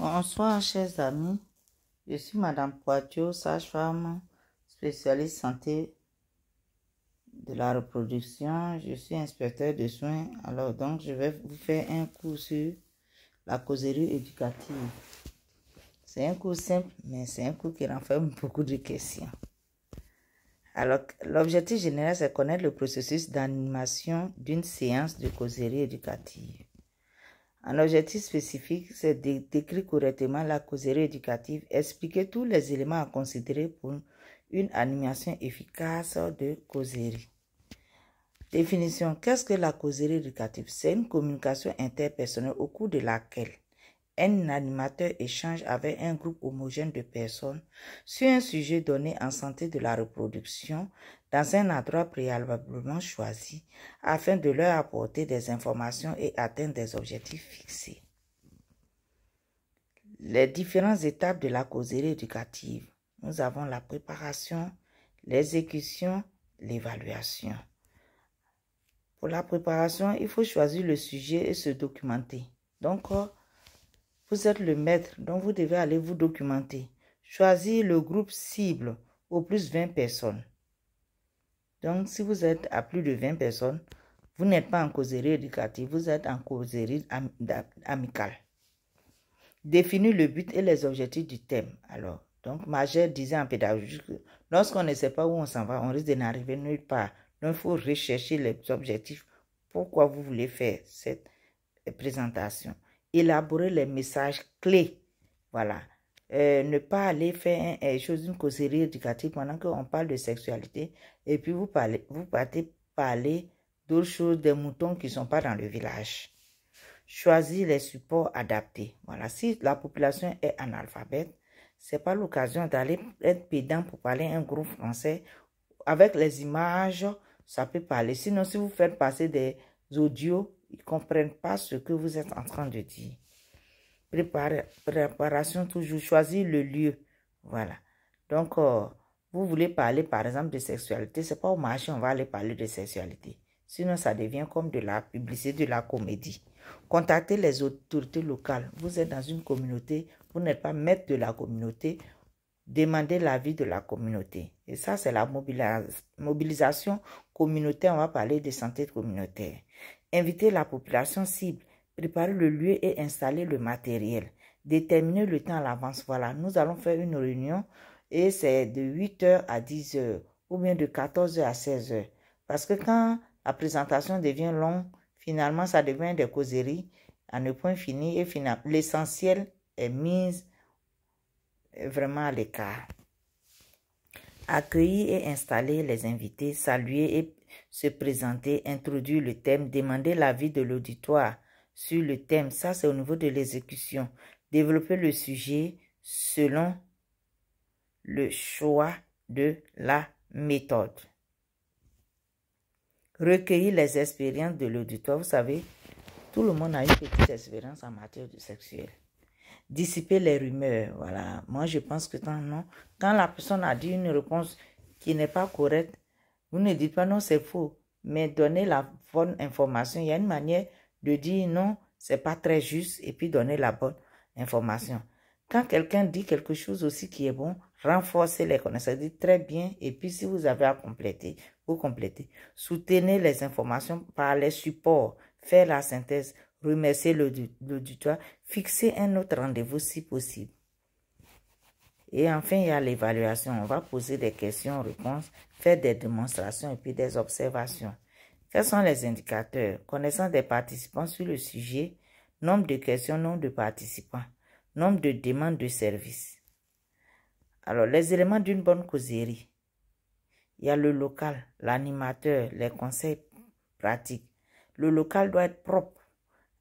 Bonsoir, chers amis. Je suis Madame Poitiot, sage-femme, spécialiste santé de la reproduction. Je suis inspecteur de soins. Alors, donc, je vais vous faire un cours sur la causerie éducative. C'est un cours simple, mais c'est un cours qui renferme beaucoup de questions. Alors, l'objectif général, c'est connaître le processus d'animation d'une séance de causerie éducative. Un objectif spécifique, c'est de décrire correctement la causerie éducative, expliquer tous les éléments à considérer pour une animation efficace de causerie. Définition. Qu'est-ce que la causerie éducative? C'est une communication interpersonnelle au cours de laquelle un animateur échange avec un groupe homogène de personnes sur un sujet donné en santé de la reproduction dans un endroit préalablement choisi afin de leur apporter des informations et atteindre des objectifs fixés. Les différentes étapes de la causerie éducative. Nous avons la préparation, l'exécution, l'évaluation. Pour la préparation, il faut choisir le sujet et se documenter. Donc, vous êtes le maître, donc vous devez aller vous documenter. Choisir le groupe cible, au plus 20 personnes. Donc, si vous êtes à plus de 20 personnes, vous n'êtes pas en causerie éducative, vous êtes en causerie amicale. Définir le but et les objectifs du thème. Alors, donc, Magère disait en pédagogie que lorsqu'on ne sait pas où on s'en va, on risque de n'arriver nulle part. Donc, il faut rechercher les objectifs. Pourquoi vous voulez faire cette présentation? Élaborer les messages clés. Voilà. Ne pas aller faire une causerie éducative pendant qu'on parle de sexualité et puis vous partez parler d'autres choses, des moutons qui ne sont pas dans le village. Choisir les supports adaptés. Voilà. Si la population est analphabète, ce n'est pas l'occasion d'aller être pédant pour parler un groupe français. Avec les images, ça peut parler. Sinon, si vous faites passer des audios, ils ne comprennent pas ce que vous êtes en train de dire. Préparation, toujours choisir le lieu. Voilà. Donc, vous voulez parler, par exemple, de sexualité. Ce n'est pas au marché, on va aller parler de sexualité. Sinon, ça devient comme de la publicité, de la comédie. Contactez les autorités locales. Vous êtes dans une communauté, vous n'êtes pas maître de la communauté. Demandez l'avis de la communauté. Et ça, c'est la mobilisation communautaire. On va parler de santé communautaire. Invitez la population cible. Préparer le lieu et installer le matériel. Déterminer le temps à l'avance. Voilà, nous allons faire une réunion et c'est de 8h à 10h ou bien de 14h à 16h. Parce que quand la présentation devient longue, finalement, ça devient des causeries à ne point fini et l'essentiel est mis vraiment à l'écart. Accueillir et installer les invités, saluer et se présenter, introduire le thème, demander l'avis de l'auditoire sur le thème. Ça, c'est au niveau de l'exécution. Développer le sujet selon le choix de la méthode. Recueillir les expériences de l'auditoire. Vous savez, tout le monde a une petite expérience en matière de sexuelle. Dissiper les rumeurs. Voilà. Moi, je pense que non. Quand la personne a dit une réponse qui n'est pas correcte, vous ne dites pas non, c'est faux. Mais donnez la bonne information. Il y a une manière de dire non, c'est pas très juste et puis donner la bonne information. Quand quelqu'un dit quelque chose aussi qui est bon, renforcez les connaissances. Dites très bien et puis si vous avez à compléter, vous complétez. Soutenez les informations par les supports. Faire la synthèse. Remercier l'auditoire, fixer un autre rendez-vous si possible. Et enfin, il y a l'évaluation. On va poser des questions-réponses, faire des démonstrations et puis des observations. Quels sont les indicateurs? Connaissance des participants sur le sujet, nombre de questions, nombre de participants, nombre de demandes de services. Alors, les éléments d'une bonne causerie. Il y a le local, l'animateur, les conseils pratiques. Le local doit être propre,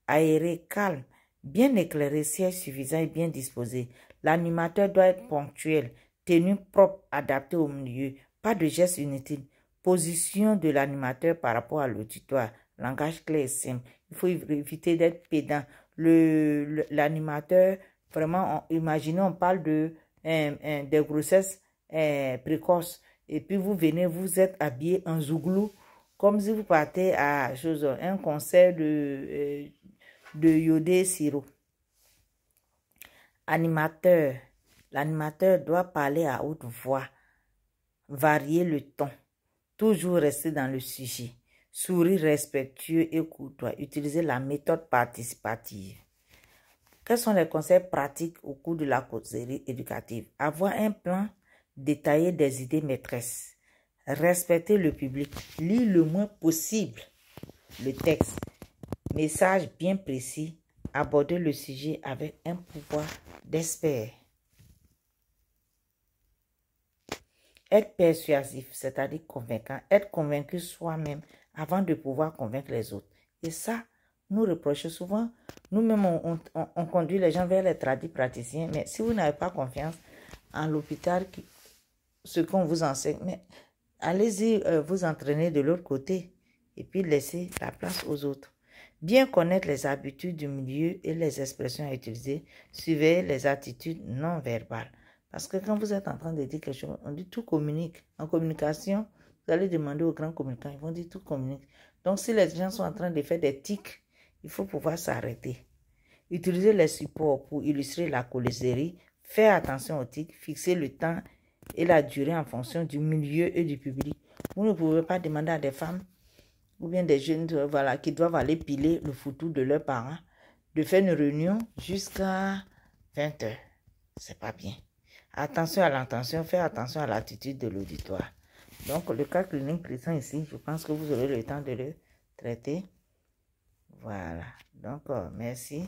aéré, calme, bien éclairé, siège suffisant et bien disposé. L'animateur doit être ponctuel, tenue propre, adapté au milieu, pas de gestes inutiles. Position de l'animateur par rapport à l'auditoire, langage clair et simple. Il faut éviter d'être pédant. L'animateur, vraiment, imaginez, on parle de des grossesses précoces. Et puis vous venez, vous êtes habillé en zouglou, comme si vous partez à un concert de Yodé Siro. Animateur. L'animateur doit parler à haute voix, varier le ton, toujours rester dans le sujet, sourire respectueux et courtois, utiliser la méthode participative. Quels sont les conseils pratiques au cours de la causerie éducative? Avoir un plan détaillé des idées maîtresses, respecter le public, lire le moins possible le texte, message bien précis, aborder le sujet avec un pouvoir d'expert. Être persuasif, c'est-à-dire convaincant, être convaincu soi-même avant de pouvoir convaincre les autres. Et ça, nous reprochons souvent, nous-mêmes, on conduit les gens vers les praticiens, mais si vous n'avez pas confiance en l'hôpital, ce qu'on vous enseigne, mais allez-y vous entraîner de l'autre côté et puis laissez la place aux autres. Bien connaître les habitudes du milieu et les expressions à utiliser, suivez les attitudes non verbales. Parce que quand vous êtes en train de dire quelque chose, on dit tout communique. En communication, vous allez demander aux grands communicants, ils vont dire tout communique. Donc si les gens sont en train de faire des tics, il faut pouvoir s'arrêter. Utilisez les supports pour illustrer la causerie, faire attention aux tics, fixer le temps et la durée en fonction du milieu et du public. Vous ne pouvez pas demander à des femmes ou bien des jeunes voilà, qui doivent aller piler le foutu de leurs parents de faire une réunion jusqu'à 20 h. C'est pas bien. Attention à l'intention, faites attention à l'attitude de l'auditoire. Donc, le cas clinique présent ici, je pense que vous aurez le temps de le traiter. Voilà. Donc, merci.